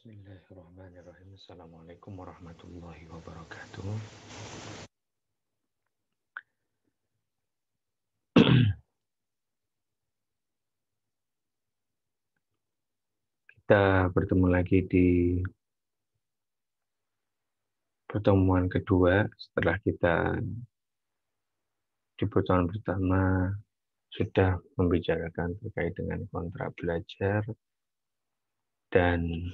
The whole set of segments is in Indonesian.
Bismillahirrahmanirrahim. Assalamualaikum warahmatullahi wabarakatuh. Kita bertemu lagi di pertemuan kedua setelah kita di pertemuan pertama sudah membicarakan terkait dengan kontrak belajar dan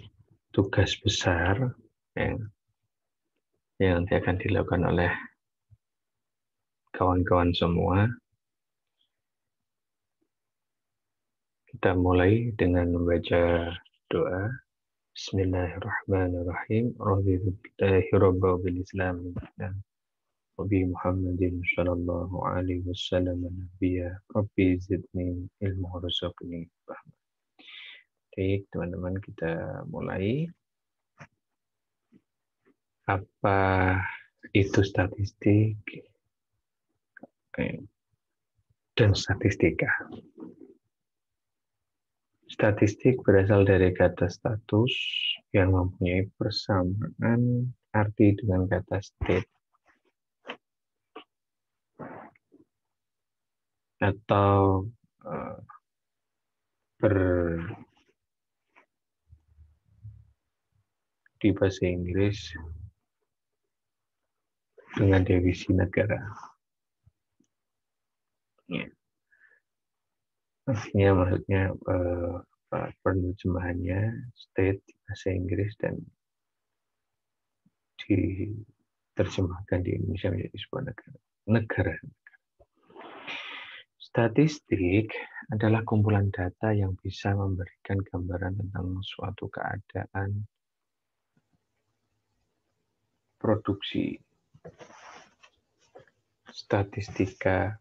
tugas besar yang nanti akan dilakukan oleh kawan-kawan semua. Kita mulai dengan membaca doa. Bismillahirrahmanirrahim. Raditu billahi rabban bil Islam wa bi Muhammadin sallallahu alaihi wasallam nabiyya. Rabbi zidni ilmu warzuqni fahma. Baik, teman-teman, kita mulai. Apa itu statistik dan statistika? Statistik berasal dari kata status yang mempunyai persamaan arti dengan kata state atau di bahasa Inggris dengan divisi negara. Ya. Maksudnya penerjemahannya state di bahasa Inggris dan diterjemahkan di Indonesia menjadi sebuah negara. Statistik adalah kumpulan data yang bisa memberikan gambaran tentang suatu keadaan produksi, statistika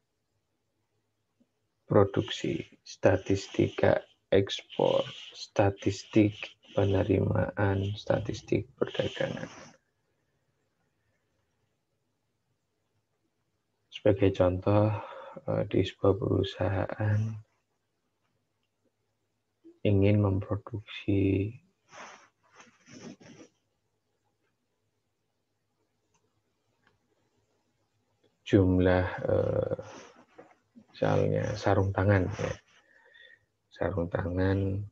produksi, statistika ekspor, statistik penerimaan, statistik perdagangan. Sebagai contoh, di sebuah perusahaan ingin memproduksi jumlah misalnya sarung tangan, ya. Sarung tangan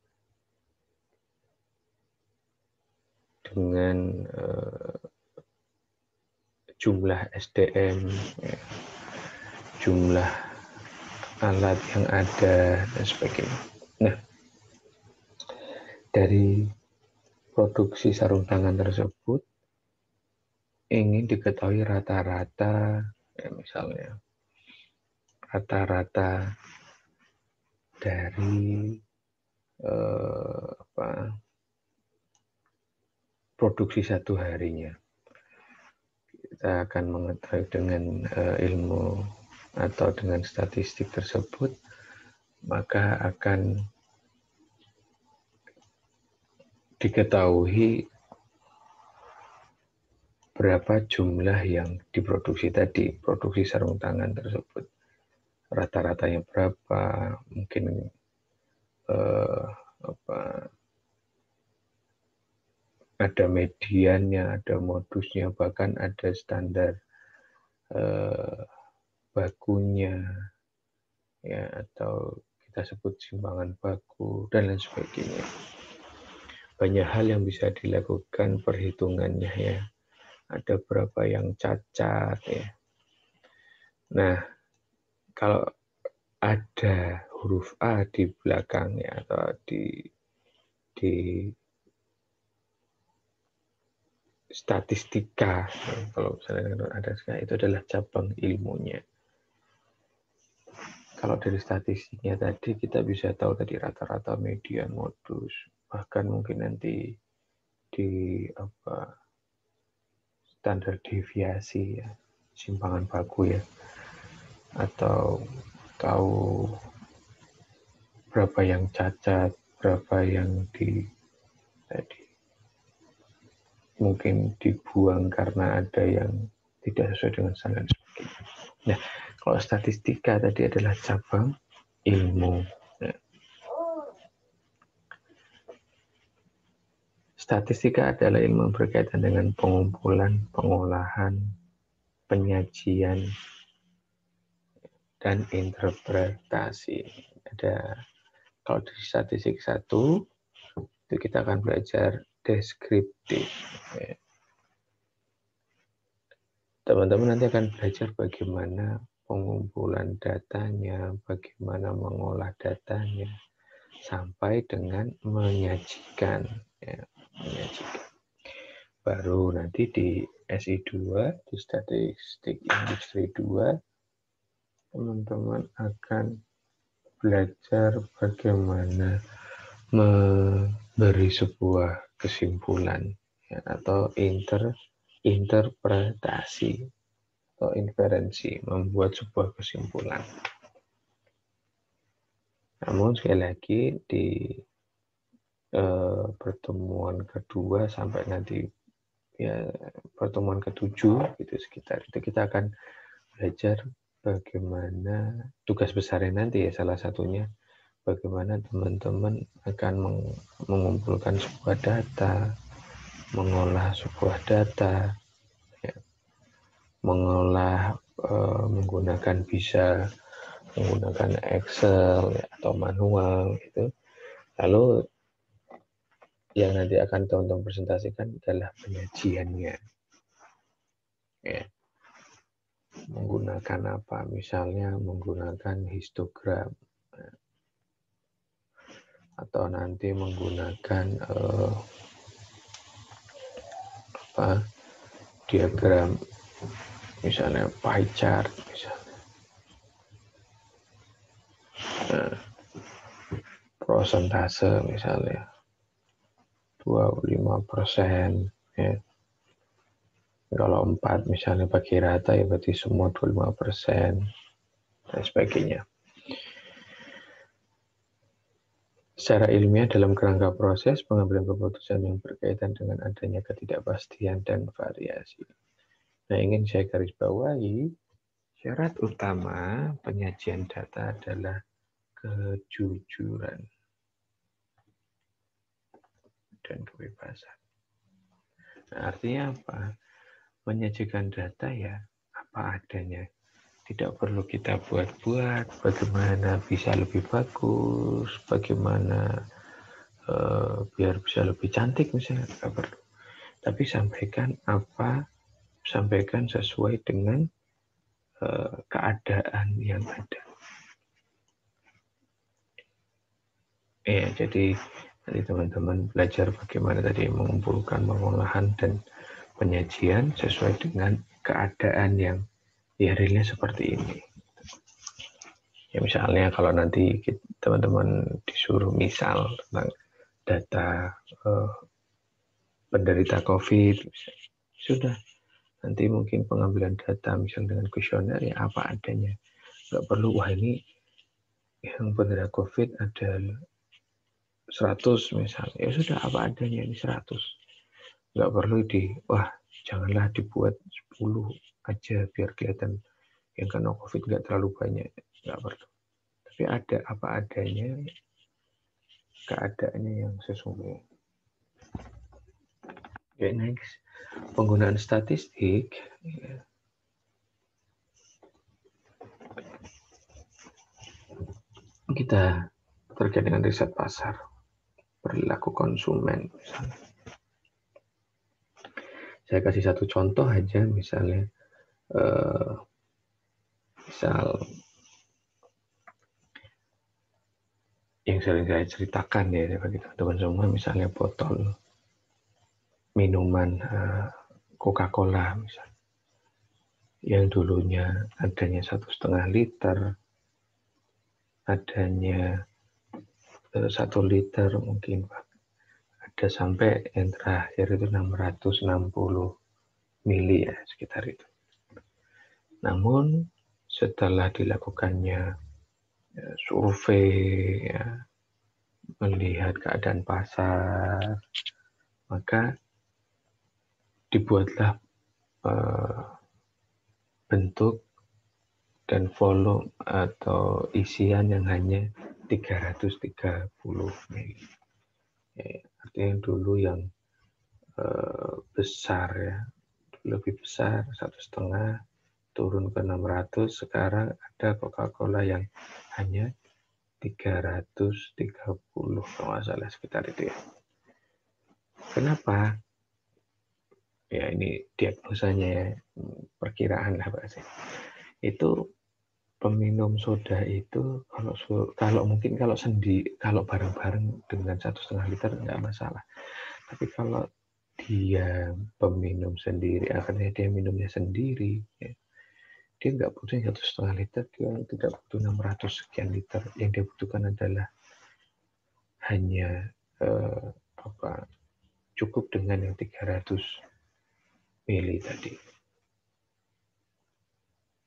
dengan jumlah SDM, ya, jumlah alat yang ada dan sebagainya. Nah, dari produksi sarung tangan tersebut ingin diketahui rata-rata, ya, misalnya rata-rata dari produksi satu harinya. Kita akan mengetahui dengan ilmu atau dengan statistik tersebut, maka akan diketahui berapa jumlah yang diproduksi tadi, produksi sarung tangan tersebut. Rata-ratanya berapa, mungkin ada mediannya, ada modusnya, bahkan ada standar bakunya, ya, atau kita sebut simpangan baku dan lain sebagainya. Banyak hal yang bisa dilakukan perhitungannya, ya. Ada berapa yang cacat, ya. Nah, kalau ada huruf A di belakangnya atau di statistika, kalau misalnya ada, itu adalah cabang ilmunya. Kalau dari statistiknya tadi kita bisa tahu tadi rata-rata, median, modus, bahkan mungkin nanti di standar deviasi, ya, simpangan baku, ya, atau tahu berapa yang cacat, berapa yang mungkin dibuang karena ada yang tidak sesuai dengan standar dan sebagainya. Nah, kalau statistika tadi adalah cabang ilmu. Nah, Statistika adalah ilmu berkaitan dengan pengumpulan, pengolahan, penyajian, dan interpretasi. Kalau di statistik 1, itu kita akan belajar deskriptif. Teman-teman nanti akan belajar bagaimana pengumpulan datanya, bagaimana mengolah datanya, sampai dengan menyajikan. Menyajikan. Baru nanti di SI2, di statistik industri 2, teman-teman akan belajar bagaimana memberi sebuah kesimpulan atau interpretasi atau inferensi, membuat sebuah kesimpulan. Namun sekali lagi di pertemuan kedua sampai nanti pertemuan ke-7 gitu sekitar itu kita akan belajar bagaimana tugas besarnya nanti salah satunya bagaimana teman-teman akan mengumpulkan sebuah data, mengolah sebuah data, mengolah menggunakan menggunakan Excel atau manual gitu. Lalu yang nanti akan teman-teman presentasikan adalah penyajiannya. Menggunakan apa? Misalnya menggunakan histogram atau nanti menggunakan diagram, misalnya pie chart, misalnya prosentase, misalnya 25%. Kalau 4 misalnya bagi rata ya berarti semua 25% dan sebagainya. Secara ilmiah dalam kerangka proses pengambilan keputusan yang berkaitan dengan adanya ketidakpastian dan variasi. Nah, ingin saya garis bawahi, syarat utama penyajian data adalah kejujuran dan kebebasan. Nah, artinya apa? Menyajikan data ya apa adanya. Tidak perlu kita buat-buat bagaimana bisa lebih bagus, bagaimana biar bisa lebih cantik misalnya, tidak perlu. Tapi sampaikan sesuai dengan keadaan yang ada. Jadi nanti teman-teman belajar bagaimana tadi mengumpulkan, pengolahan, dan penyajian sesuai dengan keadaan yang realnya seperti ini. Ya misalnya kalau nanti teman-teman disuruh misal tentang data penderita COVID, sudah nanti mungkin pengambilan data misalnya dengan kuesioner ya apa adanya. Nggak perlu wah ini yang penderita COVID ada 100 misalnya, ya sudah apa adanya ini 100. Nggak perlu janganlah dibuat 10 aja biar kelihatan yang kena COVID nggak terlalu banyak, nggak perlu. Tapi ada apa adanya, keadaannya yang sesungguhnya. Oke, next. Penggunaan statistik. Kita terkait dengan riset pasar, perilaku konsumen misalnya. Saya kasih satu contoh aja misalnya. Misal yang sering saya ceritakan ya bagi teman-teman semua, misalnya botol minuman Coca-Cola misalnya, yang dulunya adanya 1,5 liter, adanya 1 liter mungkin ada sampai yang terakhir itu 660 mili ya sekitar itu. Namun setelah dilakukannya survei ya, melihat keadaan pasar, maka dibuatlah bentuk dan volume atau isian yang hanya 330 mili. Artinya dulu yang besar ya, lebih besar 1,5 turun ke 600, sekarang ada Coca-Cola yang hanya 330 kalau nggak salah, sekitar itu ya. Kenapa? Ya ini diagnosanya ya, perkiraan lah bahasa. Itu peminum soda itu kalau mungkin kalau bareng-bareng dengan 1,5 liter nggak masalah. Tapi kalau dia peminum sendiri, akhirnya dia minumnya sendiri, ya, dia nggak butuh 1,5 liter, dia tidak butuh 600 sekian liter. Yang dia butuhkan adalah hanya cukup dengan yang 300 mili tadi.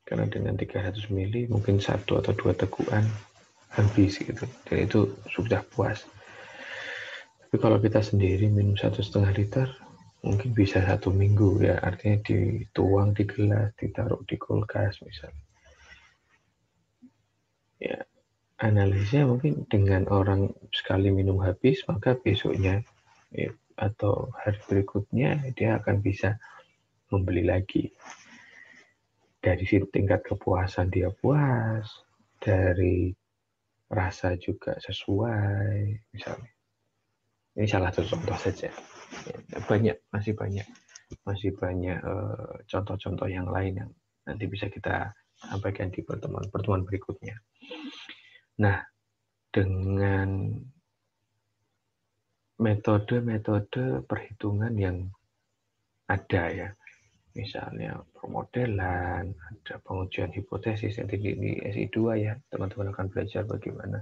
Karena dengan 300 mili mungkin 1 atau 2 tegukan habis gitu, dan itu sudah puas. Tapi kalau kita sendiri minum 1,5 liter, mungkin bisa 1 minggu ya, artinya dituang di gelas, ditaruh di kulkas misalnya. Ya, analisnya mungkin dengan orang sekali minum habis, maka besoknya ya, atau hari berikutnya dia akan bisa membeli lagi. Dari situ tingkat kepuasan dia puas, dari rasa juga sesuai misalnya. Ini salah satu contoh saja. Masih banyak contoh-contoh yang lain yang nanti bisa kita sampaikan di pertemuan berikutnya. Nah, dengan metode-metode perhitungan yang ada ya, misalnya permodelan, ada pengujian hipotesis, nanti di SI2 ya, teman-teman akan belajar bagaimana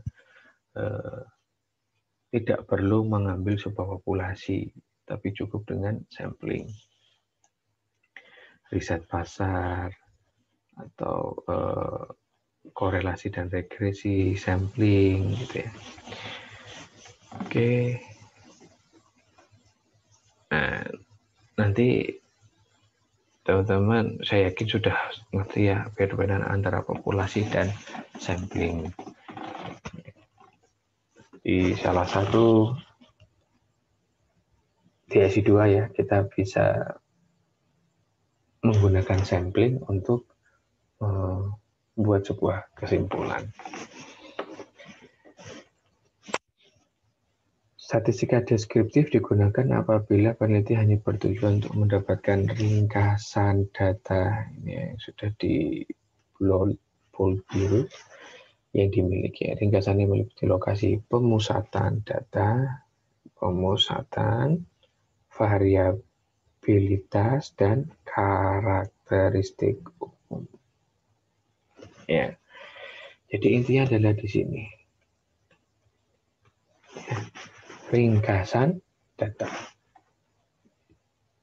tidak perlu mengambil sebuah populasi, tapi cukup dengan sampling, riset pasar, atau korelasi dan regresi, sampling, gitu ya. Oke, nah nanti teman-teman saya yakin sudah ngerti ya perbedaan antara populasi dan sampling. Di salah satu di SI2 ya, kita bisa menggunakan sampling untuk buat sebuah kesimpulan. Statistika deskriptif digunakan apabila peneliti hanya bertujuan untuk mendapatkan ringkasan data ini yang sudah di bold biru yang dimiliki. Ringkasannya meliputi lokasi pemusatan data, pemusatan, variabilitas, dan karakteristik umum. Ya, jadi intinya adalah di sini. Ringkasan data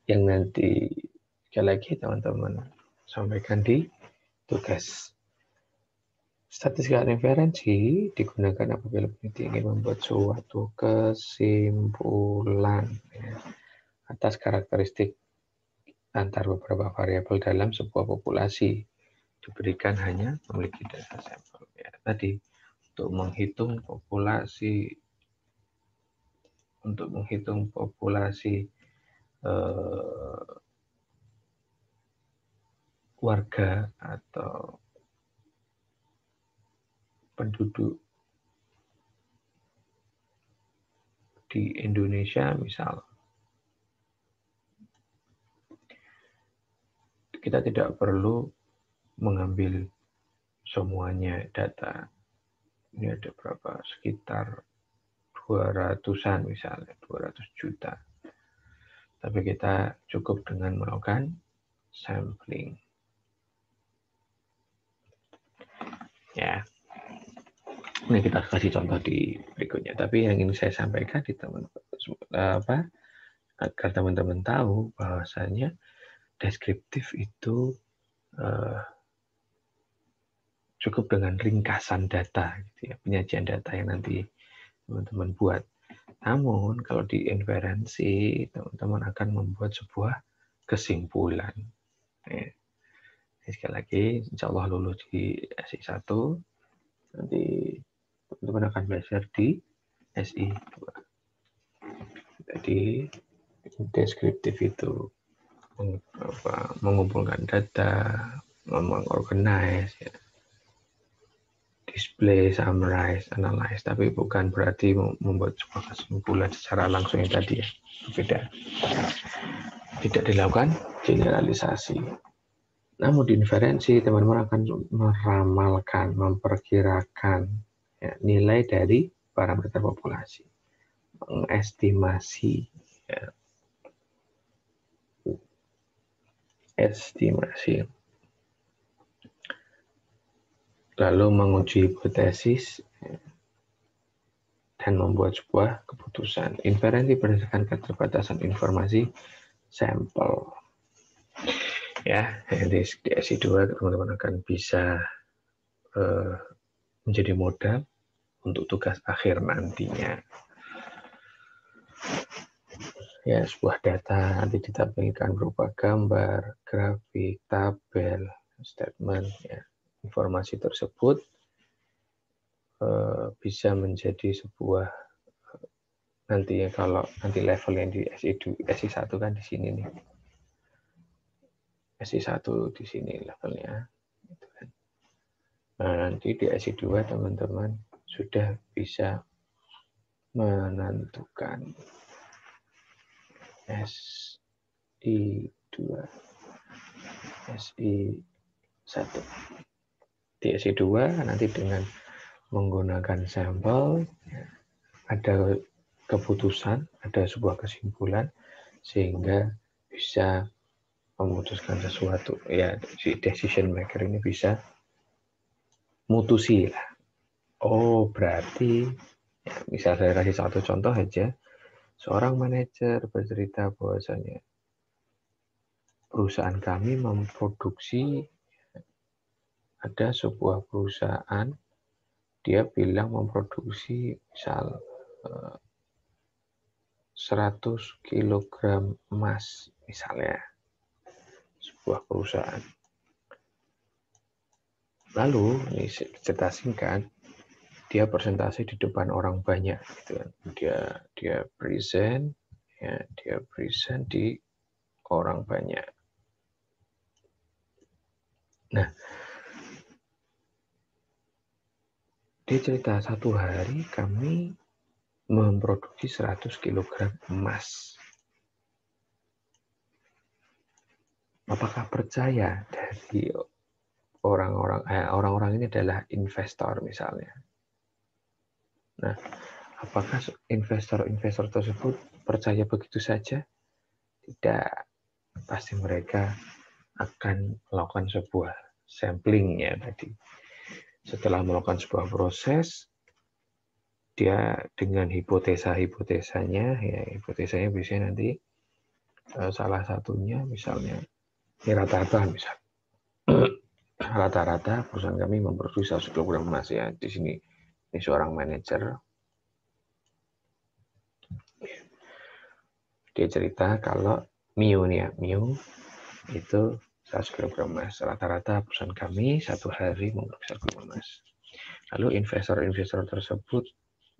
yang nanti sekali lagi teman-teman sampaikan di tugas. Statistika referensi digunakan apabila peneliti ingin membuat suatu kesimpulan ya, atas karakteristik antar beberapa variabel dalam sebuah populasi, diberikan hanya memiliki data sampel. Ya, tadi untuk menghitung populasi warga atau penduduk di Indonesia misal, kita tidak perlu mengambil semuanya data. Ini ada berapa? Sekitar 200-an misalnya, 200 juta. Tapi kita cukup dengan melakukan sampling. Ya. Ini kita kasih contoh di berikutnya. Tapi yang ingin saya sampaikan di agar teman-teman tahu bahwasanya deskriptif itu cukup dengan ringkasan data, gitu ya, penyajian data yang nanti teman-teman buat. Namun kalau di inferensi, teman-teman akan membuat sebuah kesimpulan. Ya. Sekali lagi, insya Allah lulus di SI1, nanti teman-teman akan belajar di SI2. Jadi Deskriptif itu mengumpulkan data, mengorganize, ya. Display, summarize, analyze, tapi bukan berarti membuat sebuah kesimpulan secara langsung yang tadi ya. Beda. Tidak dilakukan generalisasi. Namun di inferensi teman-teman akan meramalkan, memperkirakan ya, nilai dari parameter populasi, mengestimasi, ya, estimasi, lalu menguji hipotesis dan membuat sebuah keputusan. Inferensi berdasarkan keterbatasan informasi sampel. Ya, di SI2 teman-teman akan bisa menjadi modal untuk tugas akhir nantinya. Ya, sebuah data nanti ditampilkan berupa gambar, grafik, tabel, statement. Ya. Informasi tersebut bisa menjadi sebuah nantinya kalau nanti level yang di SI1 kan di sini nih. SI1 di sini levelnya. Nah, nanti di SI2 teman-teman sudah bisa menentukan SI2, SI1. Di SI2 nanti dengan menggunakan sampel, ada keputusan, ada sebuah kesimpulan, sehingga bisa memutuskan sesuatu. Ya, si decision maker ini bisa mutusi lah. Oh, berarti, ya, misal saya kasih satu contoh aja, seorang manajer bercerita bahwasanya perusahaan kami memproduksi, ada sebuah perusahaan, dia bilang memproduksi misal 100 kg emas misalnya, sebuah perusahaan. Lalu, ini cerita singkat, dia presentasi di depan orang banyak, gitu kan. Dia present, ya, dia present di orang banyak. Nah, dia cerita satu hari kami memproduksi 100 kg emas. Apakah percaya dari orang-orang ini adalah investor misalnya? Nah, apakah investor tersebut percaya begitu saja? Tidak. Pasti mereka akan melakukan sebuah sampling ya tadi. Setelah melakukan sebuah proses, dia dengan hipotesanya, ya hipotesanya biasanya nanti salah satunya misalnya ini rata-rata misal rata-rata perusahaan kami memproduksi 100 kg emas ya. Di sini ini seorang manajer. Dia cerita kalau Mio nih ya, Mio itu 100 kg emas. Rata-rata perusahaan kami satu hari memproduksi 1 kg emas. Lalu investor-investor tersebut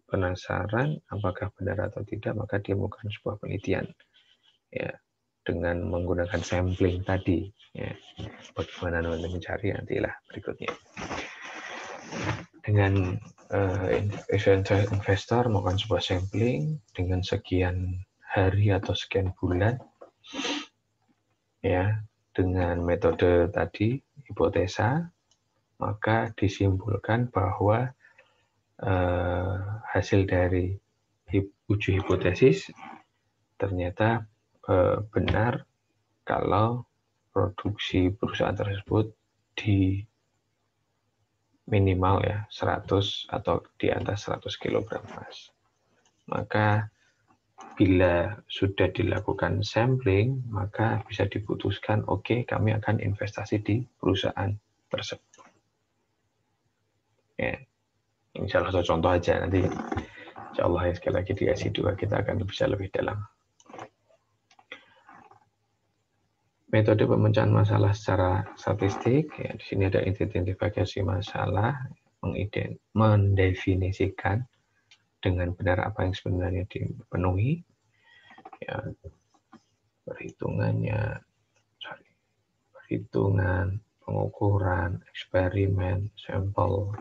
penasaran apakah benar atau tidak, maka dia melakukan sebuah penelitian ya dengan menggunakan sampling tadi ya. Bagaimana mencari nantilah berikutnya. Dengan investor melakukan sebuah sampling dengan sekian hari atau sekian bulan ya, dengan metode tadi hipotesa, maka disimpulkan bahwa hasil dari uji hipotesis ternyata benar kalau produksi perusahaan tersebut di minimal ya 100 atau di atas 100 kg emas. Maka bila sudah dilakukan sampling, maka bisa diputuskan oke, kami akan investasi di perusahaan tersebut. Ya, ini salah satu contoh aja, nanti insya Allah ya, sekali lagi di SI2 kita akan bisa lebih dalam. Metode pemecahan masalah secara statistik, ya, di sini ada identifikasi masalah, mendefinisikan dengan benar apa yang sebenarnya dipenuhi, ya, perhitungan, pengukuran, eksperimen, sampel.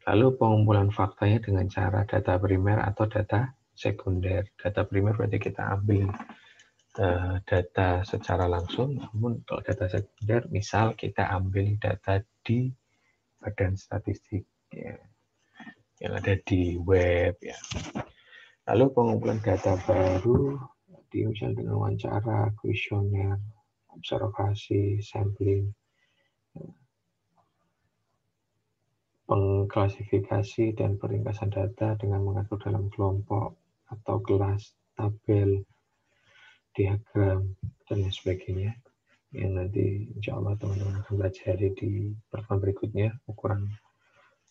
Lalu pengumpulan faktanya dengan cara data primer atau data sekunder. Data primer berarti kita ambil data secara langsung, namun kalau data sekunder, misal kita ambil data di badan statistik ya, yang ada di web ya. Lalu pengumpulan data baru misalnya dengan wawancara, kuesioner, observasi, sampling, pengklasifikasi dan peringkasan data dengan mengatur dalam kelompok atau kelas, tabel, diagram, dan lain sebagainya. Yang nanti insya Allah teman-teman akan pelajari di pertemuan berikutnya, ukuran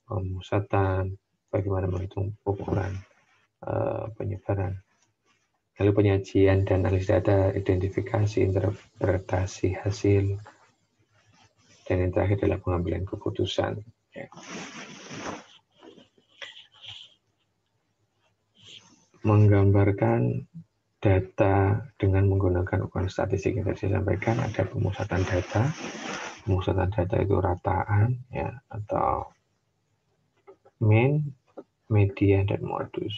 pemusatan, bagaimana menghitung ukuran penyebaran. Lalu penyajian dan analisis data, identifikasi, interpretasi hasil, dan yang terakhir adalah pengambilan keputusan. Ya. Menggambarkan data dengan menggunakan ukuran statistik yang tadi saya sampaikan, ada pemusatan data. Pemusatan data itu rataan, ya, atau mean, median, dan modus.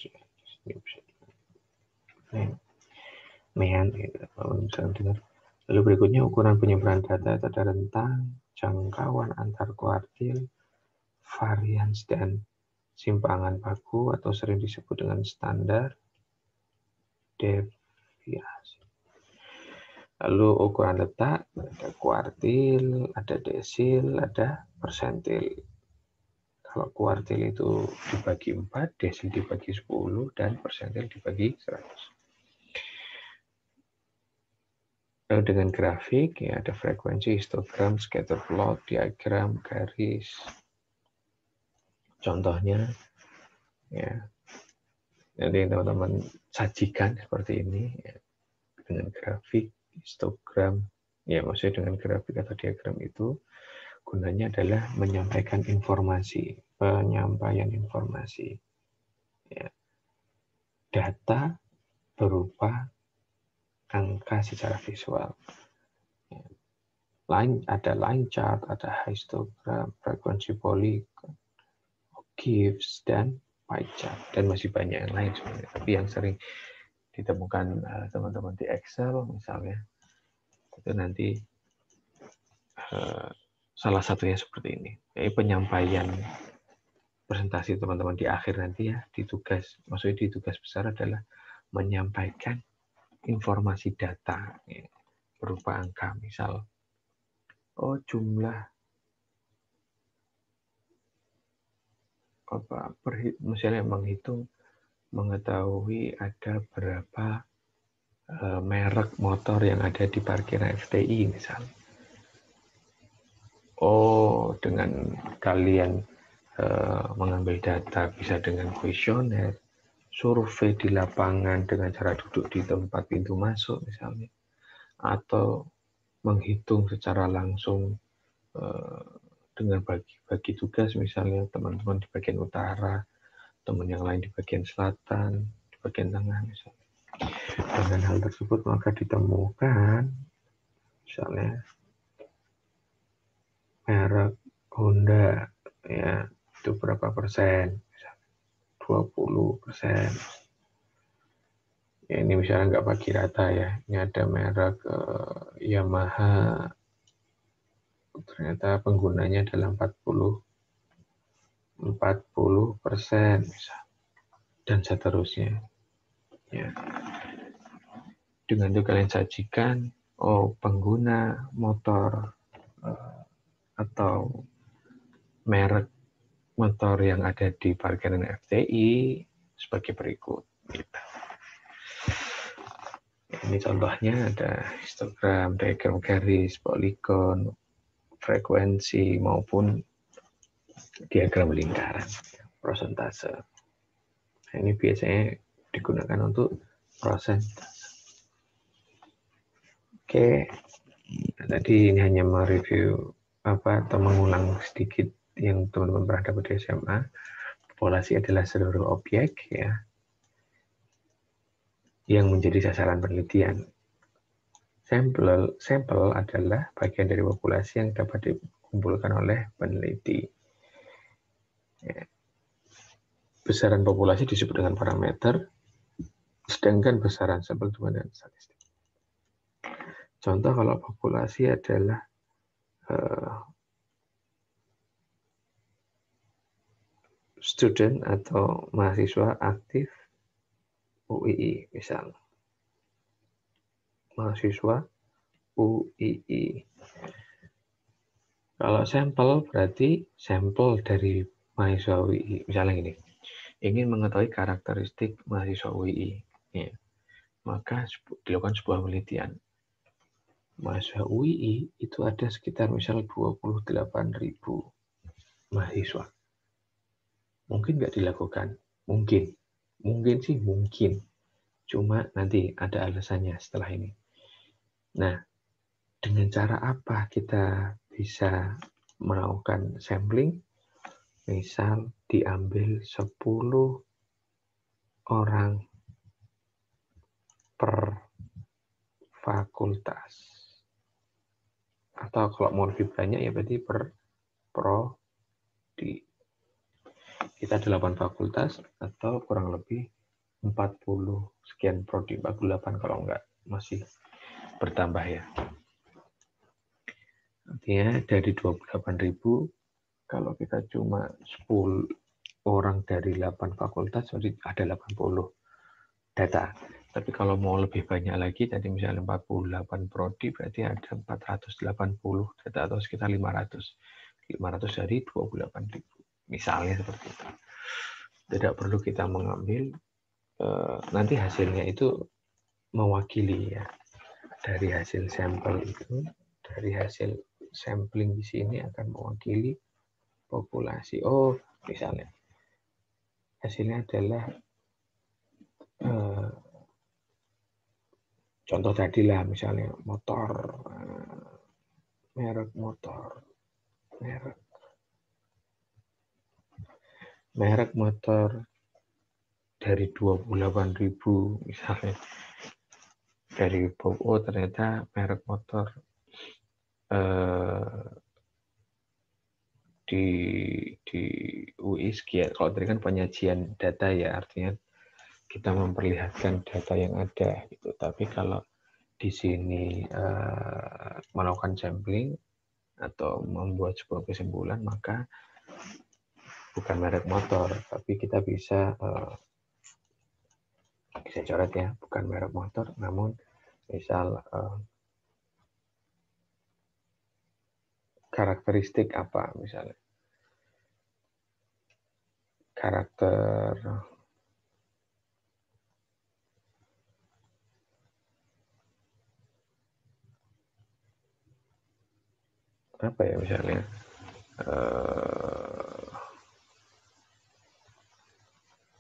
Mean, gitu. Lalu berikutnya ukuran penyebaran data itu ada rentang, jangkauan antar kuartil, varians dan simpangan baku atau sering disebut dengan standar deviasi. Lalu ukuran letak, ada kuartil, ada desil, ada persentil. Kalau kuartil itu dibagi 4, desil dibagi 10, dan persentil dibagi 100. Lalu dengan grafik, ya ada frekuensi, histogram, scatter plot, diagram, garis. Contohnya, ya, nanti teman-teman sajikan seperti ini, ya, dengan grafik, histogram, ya maksudnya dengan grafik atau diagram itu gunanya adalah menyampaikan informasi, penyampaian informasi, ya. Data berupa angka secara visual. Ada line chart, ada histogram, frekuensi polygon, GIFs, dan pie chart, dan masih banyak yang lain sebenarnya. Tapi yang sering ditemukan teman-teman di Excel misalnya, itu nanti salah satunya seperti ini. Jadi penyampaian presentasi teman-teman di akhir nanti ya, di tugas, maksudnya di tugas besar adalah menyampaikan informasi data ya, berupa angka, misal jumlah misalnya mengetahui ada berapa merek motor yang ada di parkiran FTI misal. Dengan kalian mengambil data bisa dengan kuesioner, survei di lapangan dengan cara duduk di tempat pintu masuk misalnya, atau menghitung secara langsung dengan bagi tugas misalnya teman-teman di bagian utara, teman yang lain di bagian selatan, di bagian tengah misalnya. Dengan hal tersebut maka ditemukan misalnya merek Honda ya itu berapa persen, 20%. Ya, ini misalnya nggak bagi rata ya. Ini ada merek Yamaha, ternyata penggunanya adalah 40% dan seterusnya. Ya. Dengan itu kalian sajikan, pengguna motor atau merek motor yang ada di parkiran FTI sebagai berikut. Gitu. Ini contohnya ada histogram, diagram garis, polygon, frekuensi maupun diagram lingkaran, prosentase. Ini biasanya digunakan untuk prosentase. Oke, tadi ini hanya mereview atau mengulang sedikit yang teman-teman pernah dapat di SMA. Populasi adalah seluruh objek ya yang menjadi sasaran penelitian. Sampel adalah bagian dari populasi yang dapat dikumpulkan oleh peneliti. Besaran populasi disebut dengan parameter, sedangkan besaran sampel dengan statistik. Contoh kalau populasi adalah student atau mahasiswa aktif UII, misal. Mahasiswa UII. Kalau sampel berarti sampel dari mahasiswa UII. Misalnya gini, ingin mengetahui karakteristik mahasiswa UII. Ya. Maka dilakukan sebuah penelitian. Mahasiswa UII itu ada sekitar misal 28.000 mahasiswa. Mungkin nggak dilakukan? Mungkin. Mungkin sih mungkin. Cuma nanti ada alasannya setelah ini. Nah, dengan cara apa kita bisa melakukan sampling? Misal diambil 10 orang per fakultas. Atau kalau mau lebih banyak ya berarti per prodi. Kita 8 fakultas atau kurang lebih 40 sekian prodi, 48 kalau enggak masih bertambah ya. Artinya dari 28.000 kalau kita cuma 10 orang dari 8 fakultas jadi ada 80 data. Tapi kalau mau lebih banyak lagi tadi misalnya 48 prodi berarti ada 480 data atau sekitar 500 dari 28.000. Misalnya seperti itu. Tidak perlu kita mengambil nanti hasilnya itu mewakili ya. Dari hasil sampel itu, dari hasil sampling di sini akan mewakili populasi. Oh, misalnya hasilnya adalah contoh tadi lah misalnya motor, merek motor, merek motor dari 28.000 misalnya. Dari ternyata merek motor di UI sekian. Kalau tadi kan penyajian data ya, artinya kita memperlihatkan data yang ada gitu. Tapi kalau di sini melakukan sampling atau membuat sebuah kesimpulan, maka bukan merek motor, tapi kita bisa coret ya, bukan merek motor, namun misal karakteristik apa misalnya. Karakter apa ya misalnya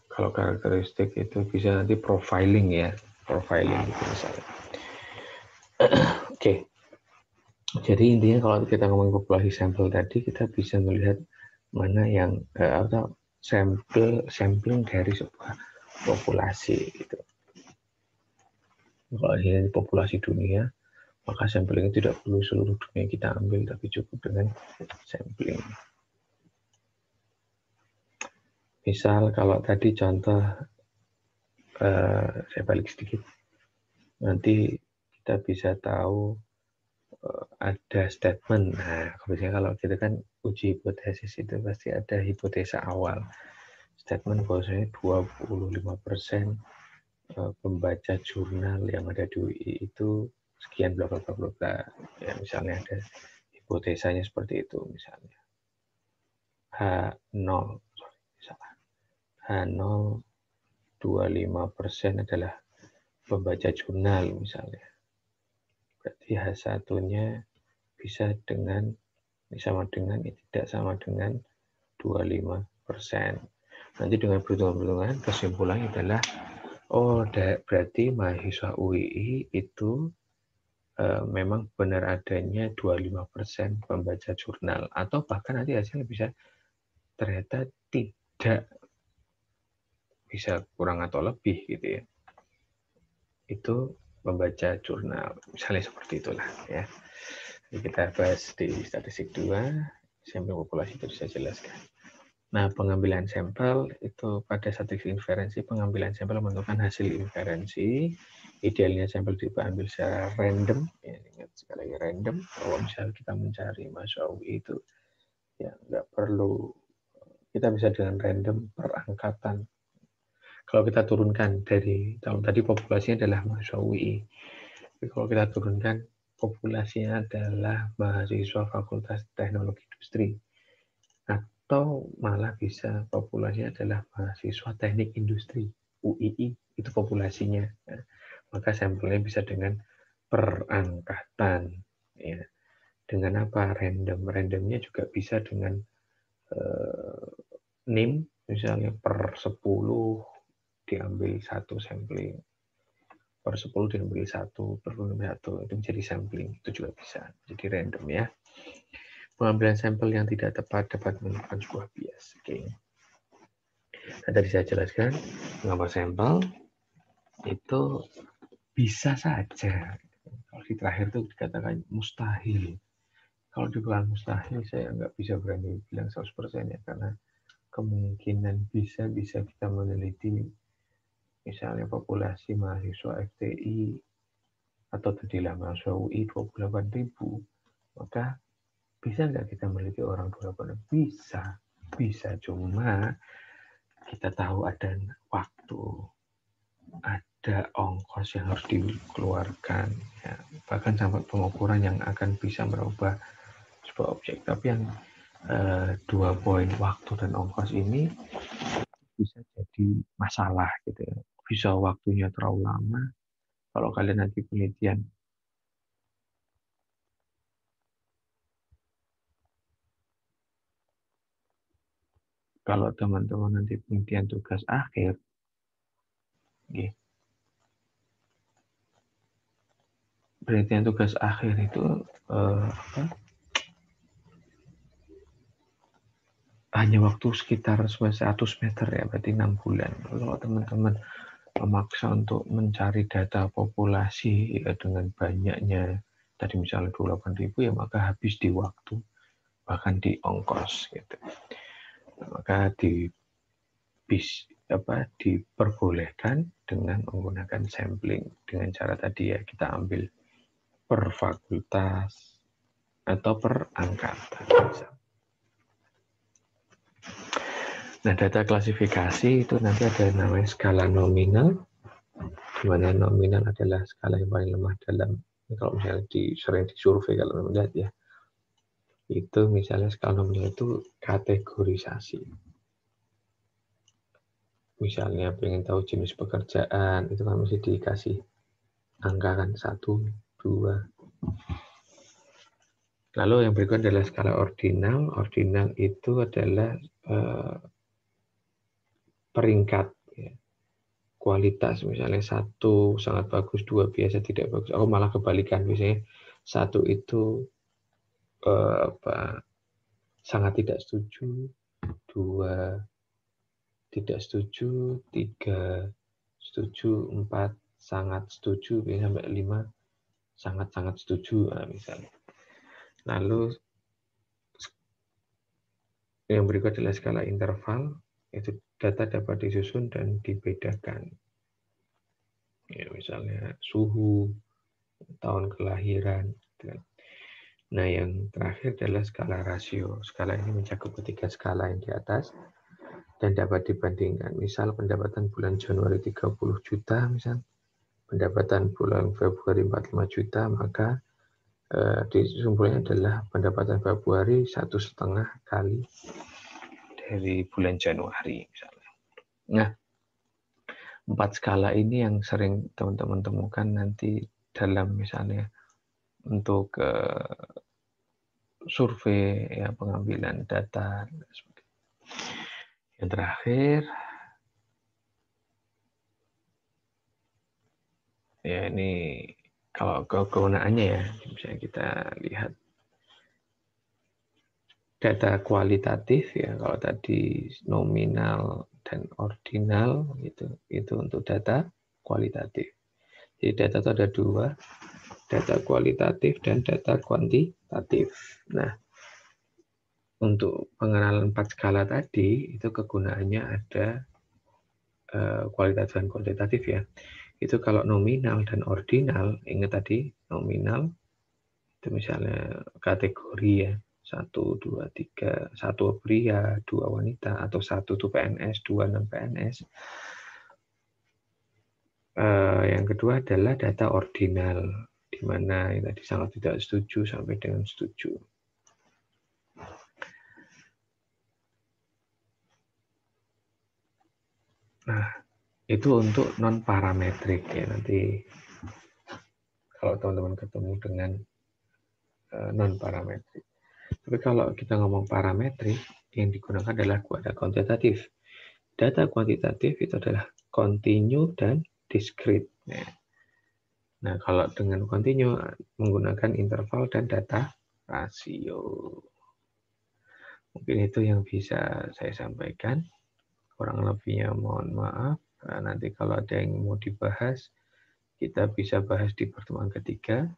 kalau karakteristik itu bisa nanti profiling ya, profiling gitu misalnya. Oke. Jadi intinya kalau kita ngomong populasi sampel tadi kita bisa melihat mana yang atau sampling dari sebuah populasi gitu. Kalau ini populasi dunia, maka sampling tidak perlu seluruh dunia kita ambil, tapi cukup dengan sampling. Misal kalau tadi contoh, saya balik sedikit, nanti kita bisa tahu ada statement. Nah, kalau kita kan uji hipotesis itu pasti ada hipotesa awal. Statement bahwasanya 25% pembaca jurnal yang ada di UI itu sekian bla bla bla bla. Ya, misalnya ada hipotesanya seperti itu misalnya. H0 misalnya. H0 25% adalah pembaca jurnal misalnya. Berarti H1-nya bisa dengan sama dengan tidak sama dengan 25%. Nanti dengan perhitungan-perhitungan kesimpulannya adalah berarti mahasiswa UII itu memang benar adanya 25% pembaca jurnal atau bahkan nanti hasilnya bisa ternyata tidak, bisa kurang atau lebih gitu ya. Itu membaca jurnal, misalnya seperti itulah ya. Jadi kita bahas di statistik 2, sampling populasi itu saya jelaskan. Nah, pengambilan sampel itu pada statistik inferensi, pengambilan sampel menentukan hasil inferensi. Idealnya sampel diambil secara random, ya, ingat sekali lagi random. Kalau misalnya kita mencari mahasiswa UI itu, ya nggak perlu, kita bisa dengan random per angkatan. Kalau kita turunkan dari tahun tadi populasinya adalah mahasiswa UI, tapi kalau kita turunkan populasinya adalah mahasiswa Fakultas Teknologi Industri, atau malah bisa populasinya adalah mahasiswa teknik industri UII, itu populasinya. Nah, maka sampelnya bisa dengan perangkatan, ya. Dengan apa? Randomnya juga bisa dengan NIM, misalnya per 10 diambil satu sampling, per 10 diambil satu, per 1, itu menjadi sampling, itu juga bisa. Jadi random ya. Pengambilan sampel yang tidak tepat dapat menyebabkan sebuah bias. Oke. Nah, tadi saya jelaskan, mengambil sampel itu bisa saja. Kalau di terakhir itu dikatakan mustahil. Kalau dibilang mustahil, saya nggak bisa berani bilang 100% ya, karena kemungkinan bisa kita meneliti misalnya populasi mahasiswa FTI atau tadilah mahasiswa UI 28.000, maka bisa nggak kita meneliti orang 28.000? Bisa, cuma kita tahu ada waktu, ada ongkos yang harus dikeluarkan, ya. Bahkan sampai pengukuran yang akan bisa merubah sebuah objek. Tapi yang 2 poin waktu dan ongkos ini bisa jadi masalah gitu ya. Bisa waktunya terlalu lama. Kalau kalian nanti penelitian, kalau teman-teman nanti penelitian tugas akhir, gitu. Penelitian tugas akhir itu hanya waktu sekitar 100 meter ya, berarti 6 bulan. Kalau teman-teman memaksa untuk mencari data populasi ya, dengan banyaknya tadi misalnya 28.000 ya, maka habis di waktu, bahkan di ongkos gitu. Maka diperbolehkan dengan menggunakan sampling dengan cara tadi ya, kita ambil per fakultas atau per angkatan. Nah, data klasifikasi itu nanti ada namanya skala nominal, di mana nominal adalah skala yang paling lemah dalam, kalau misalnya sering disurvei kalau melihat ya, itu misalnya skala nominal itu kategorisasi. Misalnya pengen tahu jenis pekerjaan, itu kan mesti dikasih angka kan 1, 2. Lalu yang berikut adalah skala ordinal. Ordinal itu adalah peringkat ya. Kualitas, misalnya 1 sangat bagus, 2 biasa tidak bagus. Aku malah kebalikan, biasanya 1 itu sangat tidak setuju, 2 tidak setuju, 3 setuju, 4 sangat setuju, sampai 5 sangat-sangat setuju, nah, misalnya. Lalu yang berikut adalah skala interval, itu data dapat disusun dan dibedakan. Ya, misalnya suhu, tahun kelahiran. Nah, yang terakhir adalah skala rasio. Skala ini mencakup ketiga skala yang di atas dan dapat dibandingkan. Misal pendapatan bulan Januari 30 juta, misal pendapatan bulan Februari 45 juta, maka disumpulannya adalah pendapatan Februari 1,5 kali dari bulan Januari, misalnya. Nah, 4 skala ini yang sering teman-teman temukan nanti dalam misalnya untuk survei ya, pengambilan data. Yang terakhir ya, ini kalau kegunaannya ya, misalnya kita lihat data kualitatif ya, kalau tadi nominal dan ordinal itu untuk data kualitatif. Jadi data itu ada dua, data kualitatif dan data kuantitatif. Nah, untuk pengenalan 4 skala tadi, itu kegunaannya ada kualitatif dan kuantitatif ya. Itu kalau nominal dan ordinal, ingat tadi nominal, itu misalnya kategori ya, 1, 2, 3, 1 pria, 2 wanita, atau 1 itu PNS, 2 non PNS. Yang kedua adalah data ordinal, di mana yang tadi sangat tidak setuju sampai dengan setuju. Nah, itu untuk non parametrik ya, nanti kalau teman-teman ketemu dengan non parametrik. Tapi kalau kita ngomong parametrik, yang digunakan adalah data kuantitatif. Data kuantitatif itu adalah continue dan discrete. Nah, kalau dengan continue menggunakan interval dan data rasio. Mungkin itu yang bisa saya sampaikan. Kurang lebihnya mohon maaf. Nah, nanti kalau ada yang mau dibahas, kita bisa bahas di pertemuan ketiga.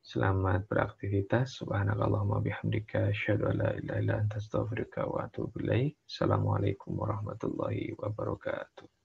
Selamat beraktivitas. Subhanakallahumma bihamdika asyhadu an la ilaha illa anta astaghfiruka wa atubu ilaik. Assalamualaikum warahmatullahi wabarakatuh.